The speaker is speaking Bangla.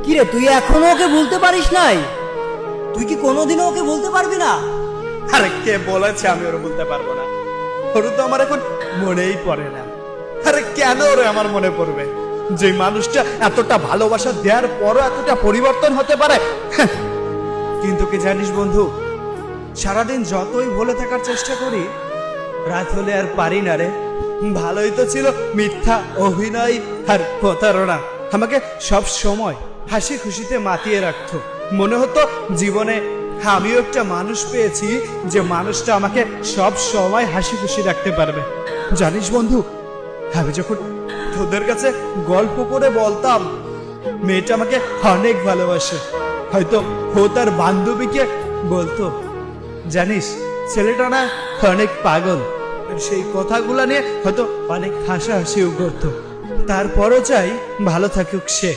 কিরে, তুই এখনো ওকে ভুলতে পারিস নাই? তুই কি কোনোদিনও ওকে ভুলতে পারবি না? আরে কে বলেছে আমি ওরে বলতে পারবো না? ওর তো আমার এখন মনেই পড়ে না। আরে কেন ওরে আমার মনে পড়বে? যে মানুষটা এতটা ভালোবাসা দেওয়ার পরও এতটা পরিবর্তন হতে পারে। কিন্তু কি জানিস বন্ধু, সারাদিন যতই ভুলে থাকার চেষ্টা করি, রাত হলে আর পারি না রে। ভালোই তো ছিল মিথ্যা অভিনয় আর প্রতারণা, আমাকে সব সময় হাসি খুশিতে মাতিয়ে রাখতো। মনে হতো জীবনে আমিও একটা মানুষ পেয়েছি যে মানুষটা আমাকে সব সময় হাসি খুশি রাখতে পারবে। জানিস বন্ধু, আমি যখন তোদের কাছে গল্প করে বলতাম মেয়েটা আমাকে অনেক ভালোবাসে, হয়তো ও তার বান্ধবীকে বলতো, জানিস ছেলেটা না অনেক পাগল, আর সেই কথাগুলো নিয়ে হয়তো অনেক হাসাহাসিও করতো। তারপরও চাই ভালো থাকুক সে।